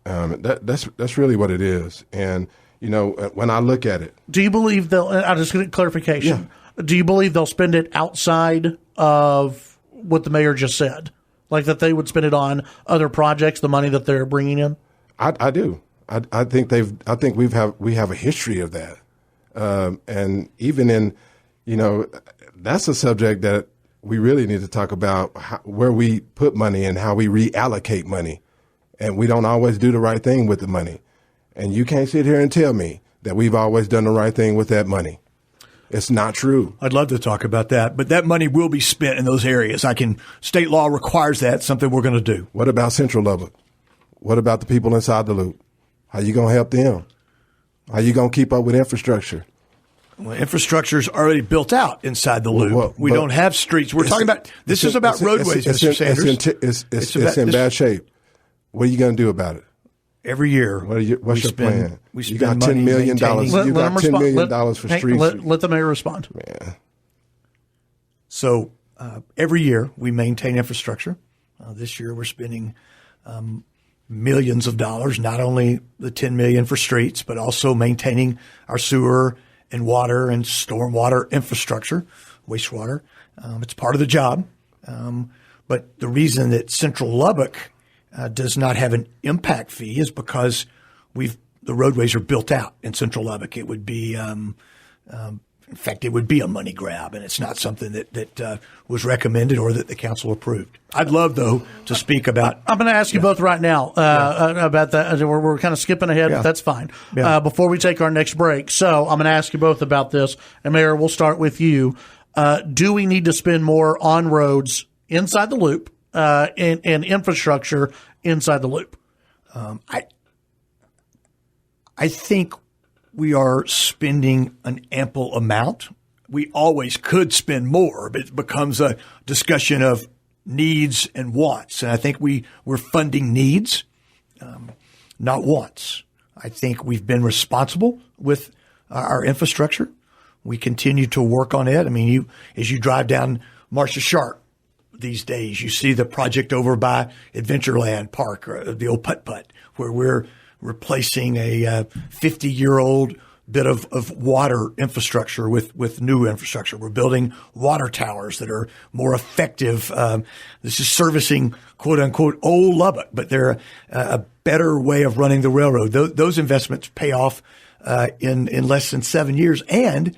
Speaker 3: That's really what it is. And, when I look at it.
Speaker 1: Do you believe I'll just get clarification. Yeah. Do you believe they'll spend it outside of what the mayor just said? Like that they would spend it on other projects, the money that they're bringing in?
Speaker 3: I do. I think we have a history of that. And even in, that's a subject that we really need to talk about, where we put money and how we reallocate money. And we don't always do the right thing with the money. And you can't sit here and tell me that we've always done the right thing with that money. It's not true.
Speaker 2: I'd love to talk about that, but that money will be spent in those areas. State law requires that, something we're going to do.
Speaker 3: What about Central Lubbock? What about the people inside the loop? How you going to help them? How you going to keep up with infrastructure?
Speaker 2: Well, infrastructure is already built out inside the loop. We don't have streets. We're talking about, this is about roadways, Mr. Sanders.
Speaker 3: It's in bad shape. What are you going to do about it?
Speaker 2: Every year,
Speaker 3: what's your plan?
Speaker 2: You
Speaker 3: got $10 million. You got $10 million for streets.
Speaker 1: Let the mayor respond.
Speaker 3: Man.
Speaker 2: So every year we maintain infrastructure. This year we're spending millions of dollars, not only the $10 million for streets, but also maintaining our sewer and water and stormwater infrastructure, wastewater. It's part of the job. But the reason that Central Lubbock does not have an impact fee is because the roadways are built out in Central Lubbock. It would be, in fact, it would be a money grab, and it's not something that was recommended or that the council approved. I'd love, though, to speak about.
Speaker 1: I'm going to ask you both right now about that. We're kind of skipping ahead, but that's fine. Yeah. Before we take our next break, so I'm going to ask you both about this. And Mayor, we'll start with you. Do we need to spend more on roads inside the loop? And infrastructure inside the loop?
Speaker 2: I think we are spending an ample amount. We always could spend more, but it becomes a discussion of needs and wants. And I think we're funding needs, not wants. I think we've been responsible with our infrastructure. We continue to work on it. I mean, as you drive down Marcia Sharp these days, you see the project over by Adventureland Park, or the old putt-putt, where we're replacing a 50-year-old bit of water infrastructure with new infrastructure. We're building water towers that are more effective. This is servicing, quote unquote, old Lubbock, but they're a better way of running the railroad. Those investments pay off in less than 7 years, and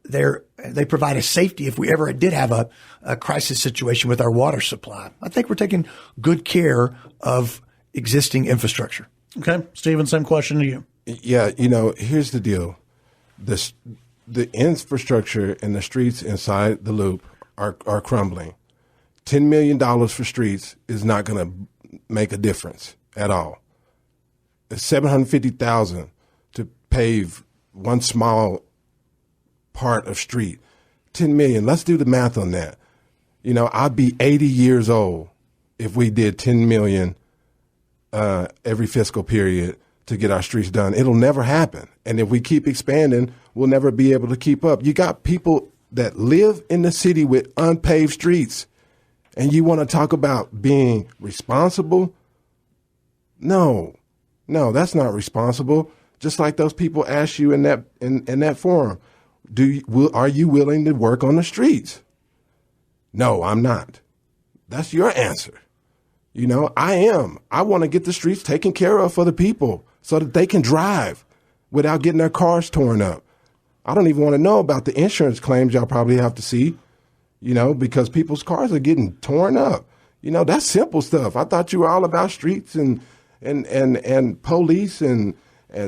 Speaker 2: they provide a safety if we ever did have a crisis situation with our water supply. I think we're taking good care of existing infrastructure.
Speaker 1: Okay, Stephen, same question to you.
Speaker 3: Yeah, here's the deal. The infrastructure and the streets inside the loop are crumbling. $10 million for streets is not going to make a difference at all. It's $750,000 to pave one small part of street. $10 million. Let's do the math on that. I'd be 80 years old if we did $10 million every fiscal period to get our streets done. It'll never happen. And if we keep expanding, we'll never be able to keep up. You got people that live in the city with unpaved streets, and you want to talk about being responsible? No, that's not responsible. Just like those people asked you in that forum, are you willing to work on the streets? No, I'm not. That's your answer. I am. I want to get the streets taken care of for the people so that they can drive without getting their cars torn up. I don't even want to know about the insurance claims y'all probably have to see, because people's cars are getting torn up. That's simple stuff. I thought you were all about streets and police and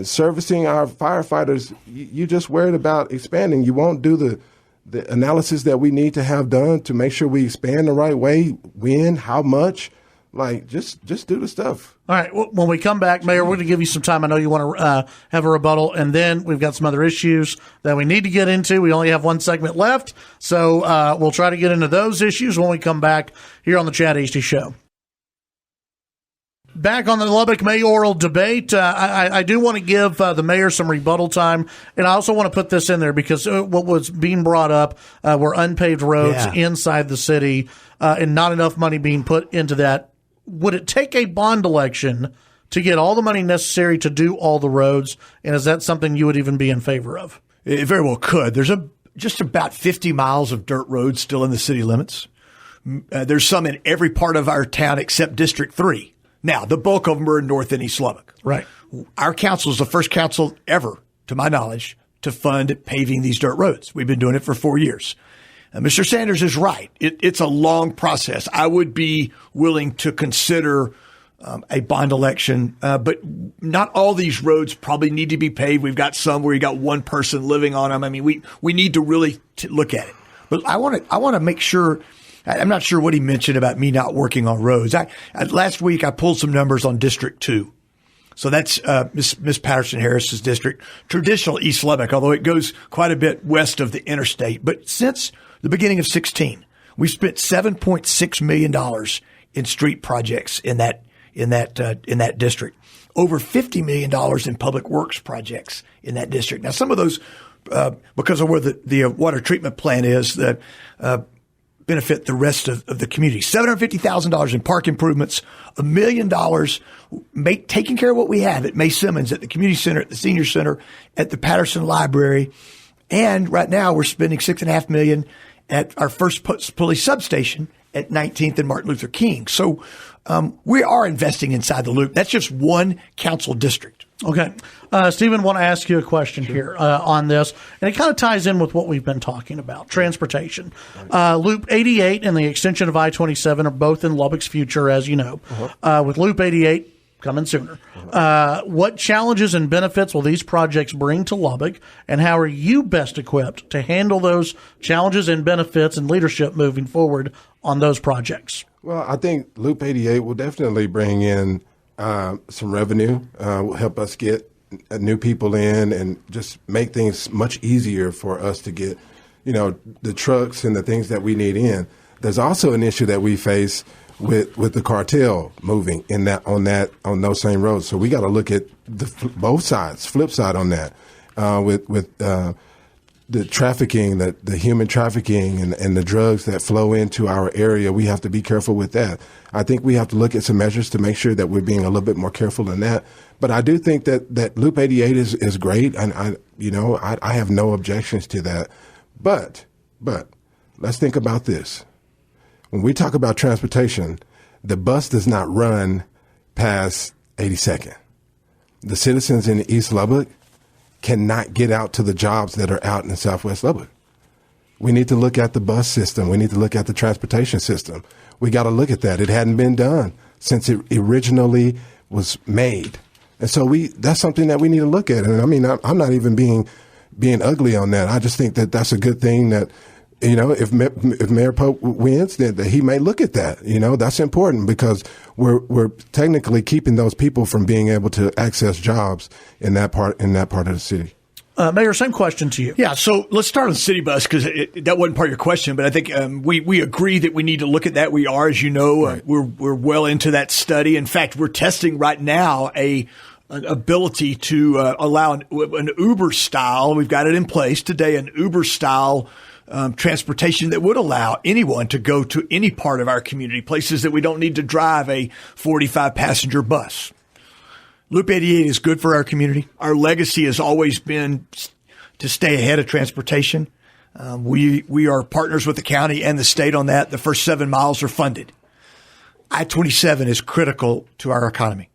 Speaker 3: servicing our firefighters. You just worried about expanding. You won't do the analysis that we need to have done to make sure we expand the right way, when, how much. Like, just do the stuff.
Speaker 1: All right. Well, when we come back, Mayor, we're going to give you some time. I know you want to have a rebuttal, and then we've got some other issues that we need to get into. We only have one segment left, so we'll try to get into those issues when we come back here on the Chad Hasty Show. Back on the Lubbock Mayoral debate, I do want to give the mayor some rebuttal time, and I also want to put this in there because what was being brought up were unpaved roads inside the city and not enough money being put into that. Would it take a bond election to get all the money necessary to do all the roads, and is that something you would even be in favor of?
Speaker 2: It very well could. There's just about 50 miles of dirt roads still in the city limits. There's some in every part of our town except District 3. Now, the bulk of them are in North and East Lubbock.
Speaker 1: Right.
Speaker 2: Our council is the first council ever, to my knowledge, to fund paving these dirt roads. We've been doing it for 4 years. Mr. Sanders is right. It's a long process. I would be willing to consider a bond election, but not all these roads probably need to be paved. We've got some where you got one person living on them. I mean, we need to really look at it. But I want to make sure. I'm not sure what he mentioned about me not working on roads. Last week I pulled some numbers on District 2. So that's Miss Patterson Harris's district, traditional East Lubbock, although it goes quite a bit west of the interstate. But since the beginning of 16, we spent $7.6 million in street projects in that district. Over $50 million in public works projects in that district. Now, some of those, because of where the water treatment plant is, that benefit the rest of the community. $750,000 in park improvements, $1 million taking care of what we have at May Simmons, at the community center, at the senior center, at the Patterson Library. And right now we're spending $6.5 million at our first police substation at 19th and Martin Luther King. So we are investing inside the loop. That's just one council district.
Speaker 1: Okay. Stephen, want to ask you a question here on this, and it kind of ties in with what we've been talking about, transportation. Loop 88 and the extension of I-27 are both in Lubbock's future, as you know. With Loop 88 coming sooner. What challenges and benefits will these projects bring to Lubbock, and how are you best equipped to handle those challenges and benefits and leadership moving forward on those projects?
Speaker 3: Well, I think Loop 88 will definitely bring in some revenue, will help us get new people in and just make things much easier for us to get, the trucks and the things that we need in. There's also an issue that we face with the cartel moving on those same roads. So we got to look at both sides, flip side on that, with the trafficking, the human trafficking and the drugs that flow into our area, we have to be careful with that. I think we have to look at some measures to make sure that we're being a little bit more careful in that. But I do think that Loop 88 is great, and I have no objections to that. But let's think about this. When we talk about transportation, the bus does not run past 82nd. The citizens in East Lubbock cannot get out to the jobs that are out in Southwest Lubbock. We need to look at the bus system. We need to look at the transportation system. We got to look at that. It hadn't been done since it originally was made. And so that's something that we need to look at. And I mean, I'm not even being ugly on that. I just think that that's a good thing that, if Mayor Pope wins, then he may look at that. That's important because we're technically keeping those people from being able to access jobs in that part of the city.
Speaker 1: Mayor, same question to you.
Speaker 2: Yeah, so let's start on city bus because that wasn't part of your question, but I think we agree that we need to look at that. We are, as you know,
Speaker 3: right.
Speaker 2: We're well into that study. In fact, we're testing right now an ability to allow an Uber style. We've got it in place today, an Uber style transportation that would allow anyone to go to any part of our community, places that we don't need to drive a 45-passenger bus. Loop 88 is good for our community. Our legacy has always been to stay ahead of transportation. We are partners with the county and the state on that. The first 7 miles are funded. I-27 is critical to our economy.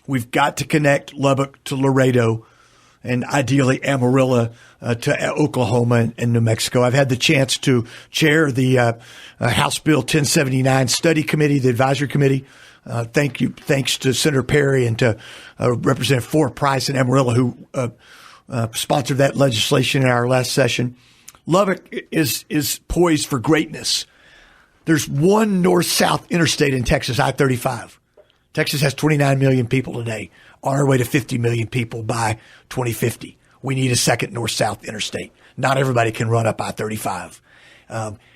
Speaker 2: We've got to connect Lubbock to Laredo and ideally Amarillo to Oklahoma and New Mexico. I've had the chance to chair the House Bill 1079 study committee, the advisory committee. Thanks to Senator Perry and to Representative Ford Price in Amarillo, who sponsored that legislation in our last session. Lubbock is poised for greatness. There's one north-south interstate in Texas, I-35. Texas has 29 million people today, on our way to 50 million people by 2050. We need a second north-south interstate. Not everybody can run up I-35.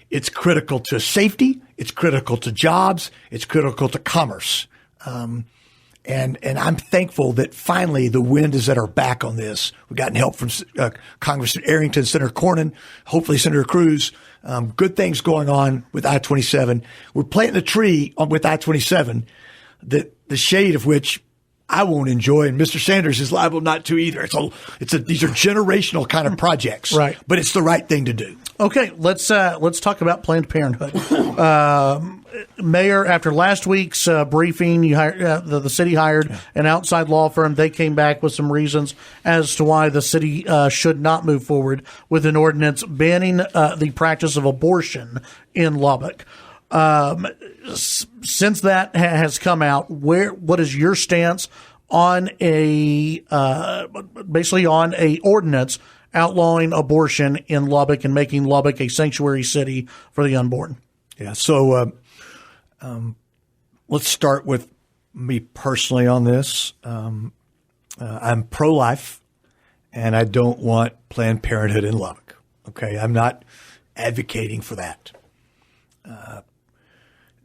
Speaker 2: It's critical to safety. It's critical to jobs. It's critical to commerce. And I'm thankful that finally the wind is at our back on this. We've gotten help from Congressman Arrington, Senator Cornyn, hopefully Senator Cruz. Good things going on with I-27. We're planting a tree with I-27 that the shade of which I won't enjoy, and Mr. Sanders is liable not to either. These are generational kind of projects,
Speaker 1: right?
Speaker 2: But it's the right thing to do.
Speaker 1: Okay, let's talk about Planned Parenthood. Mayor, after last week's briefing, the city hired an outside law firm. They came back with some reasons as to why the city should not move forward with an ordinance banning the practice of abortion in Lubbock. Since that has come out, what is your stance on basically on a ordinance outlawing abortion in Lubbock and making Lubbock a sanctuary city for the unborn?
Speaker 2: Yeah. So, let's start with me personally on this. I'm pro-life and I don't want Planned Parenthood in Lubbock. Okay. I'm not advocating for that.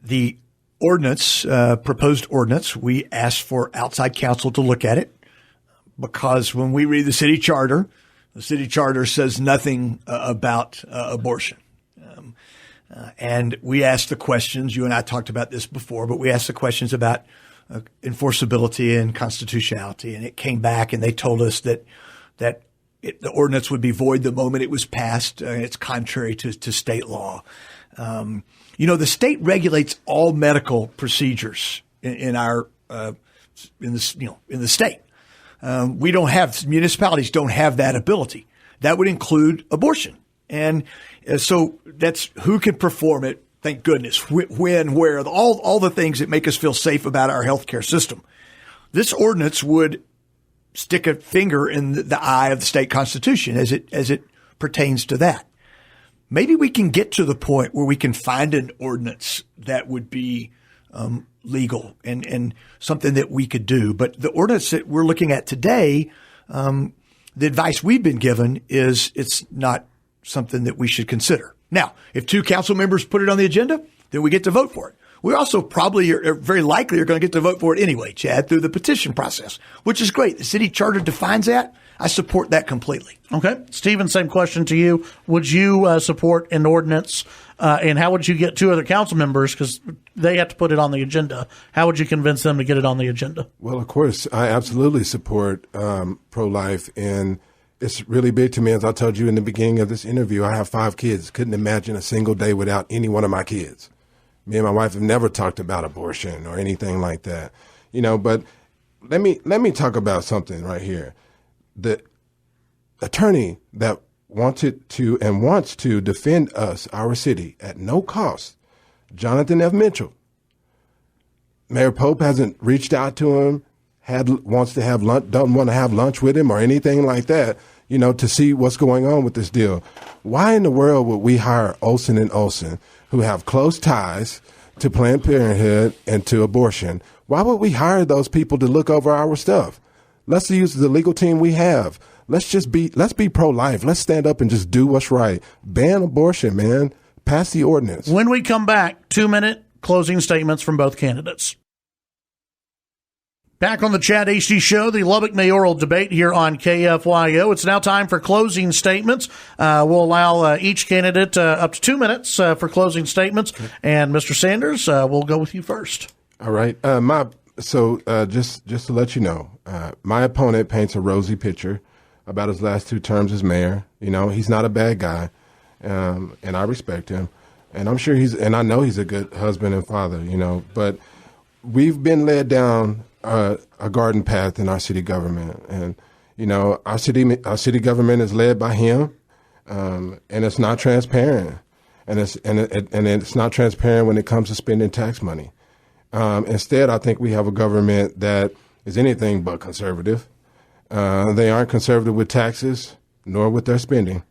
Speaker 2: The ordinance, proposed ordinance, we asked for outside counsel to look at it because when we read the city charter says nothing about abortion. And we asked the questions, you and I talked about this before, but we asked the questions about enforceability and constitutionality. And it came back and they told us that the ordinance would be void the moment it was passed. It's contrary to state law. The state regulates all medical procedures in the state. Municipalities don't have that ability. That would include abortion. And so that's who can perform it. Thank goodness. When, where, all the things that make us feel safe about our healthcare system. This ordinance would stick a finger in the eye of the state constitution as it pertains to that. Maybe we can get to the point where we can find an ordinance that would be legal and something that we could do. But the ordinance that we're looking at today, the advice we've been given is it's not something that we should consider. Now, if two council members put it on the agenda, then we get to vote for it. We also probably are very likely are going to get to vote for it anyway, Chad, through the petition process, which is great. The city charter defines that. I support that completely.
Speaker 1: Okay. Stephen, same question to you. Would you support an ordinance, and how would you get two other council members, because they have to put it on the agenda? How would you convince them to get it on the agenda?
Speaker 3: Well, of course, I absolutely support pro-life, and it's really big to me. As I told you in the beginning of this interview, I have 5 kids. Couldn't imagine a single day without any one of my kids. Me and my wife have never talked about abortion or anything like that, but let me talk about something right here. The attorney that wanted to and wants to defend us, our city, at no cost, Jonathan F. Mitchell. Mayor Pope hasn't reached out to him, wants to have lunch, doesn't want to have lunch with him or anything like that, to see what's going on with this deal. Why in the world would we hire Olson and Olson, who have close ties to Planned Parenthood and to abortion? Why would we hire those people to look over our stuff? Let's use the legal team we have. Let's be pro-life. Let's stand up and just do what's right. Ban abortion, man. Pass the ordinance.
Speaker 1: When we come back, 2-minute closing statements from both candidates. Back on the Chad Hasty Show, the Lubbock Mayoral debate here on KFYO. It's now time for closing statements. We'll allow each candidate up to 2 minutes for closing statements. Okay. And Mr. Sanders, we'll go with you first.
Speaker 3: All right. Just to let you know, my opponent paints a rosy picture about his last 2 terms as mayor. He's not a bad guy, and I respect him. And I'm sure I know he's a good husband and father, but we've been led down a garden path in our city government. And, our city government is led by him, and it's not transparent. And it's not transparent when it comes to spending tax money. Instead, I think we have a government that is anything but conservative. They aren't conservative with taxes, nor with their spending.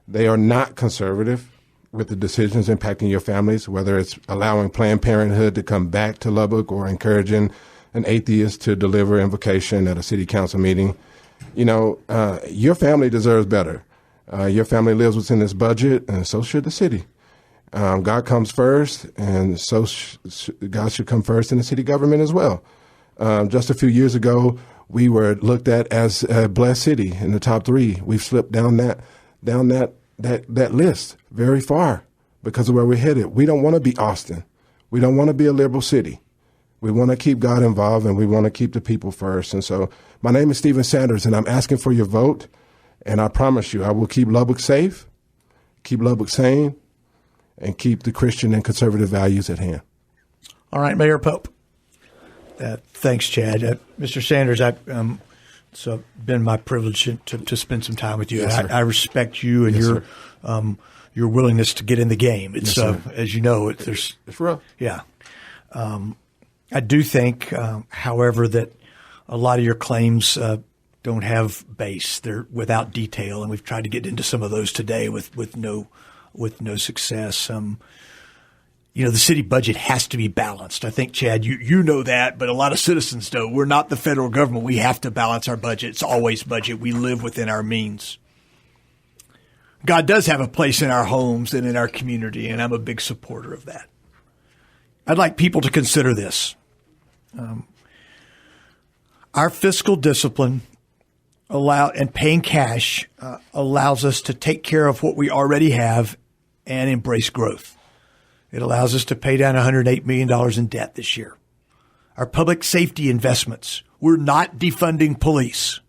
Speaker 3: They are not conservative with the decisions impacting your families, whether it's allowing Planned Parenthood to come back to Lubbock or encouraging an atheist to deliver invocation at a city council meeting. Your family deserves better. Your family lives within this budget, and so should the city. God comes first, and so God should come first in the city government as well. Just a few years ago, we were looked at as a blessed city in the top 3. We've slipped down that list very far because of where we're headed. We don't want to be Austin. We don't want to be a liberal city. We want to keep God involved, and we want to keep the people first. And so my name is Stephen Sanders, and I'm asking for your vote. And I promise you, I will keep Lubbock safe, keep Lubbock sane, and keep the Christian and conservative values at hand.
Speaker 1: All right, Mayor Pope.
Speaker 2: Thanks, Chad. Mr. Sanders, it's been my privilege to spend some time with you.
Speaker 3: Yes,
Speaker 2: I respect you and
Speaker 3: yes,
Speaker 2: your willingness to get in the game. It's
Speaker 3: yes,
Speaker 2: as you know,
Speaker 3: it's rough.
Speaker 2: Yeah. I do think, however, that a lot of your claims don't have base. They're without detail, and we've tried to get into some of those today with no success. The city budget has to be balanced. I think, Chad, you know that, but a lot of citizens don't. We're not the federal government. We have to balance our budget. It's always budget. We live within our means. God does have a place in our homes and in our community, and I'm a big supporter of that. I'd like people to consider this. Our fiscal discipline and paying cash allows us to take care of what we already have and embrace growth. It allows us to pay down $108 million in debt this year. Our public safety investments, we're not defunding police.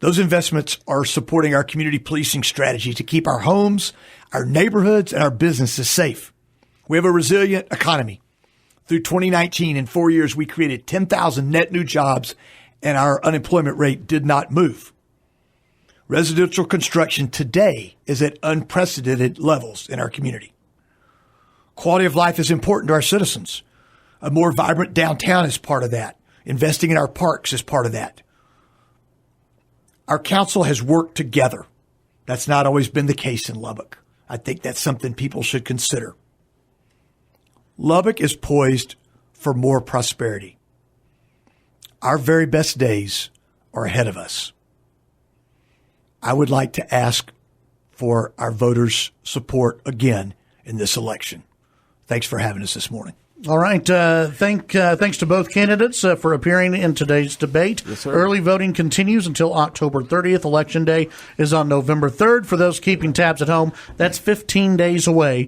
Speaker 2: Those investments are supporting our community policing strategy to keep our homes, our neighborhoods, and our businesses safe. We have a resilient economy. Through 2019, in 4 years, we created 10,000 net new jobs, and our unemployment rate did not move. Residential construction today is at unprecedented levels in our community. Quality of life is important to our citizens. A more vibrant downtown is part of that. Investing in our parks is part of that. Our council has worked together. That's not always been the case in Lubbock. I think that's something people should consider. Lubbock is poised for more prosperity. Our very best days are ahead of us. I would like to ask for our voters' support again in this election. Thanks for having us this morning.
Speaker 1: All right. Thanks to both candidates for appearing in today's debate.
Speaker 3: Yes, sir.
Speaker 1: Early voting continues until October 30th. Election Day is on November 3rd. For those keeping tabs at home, that's 15 days away.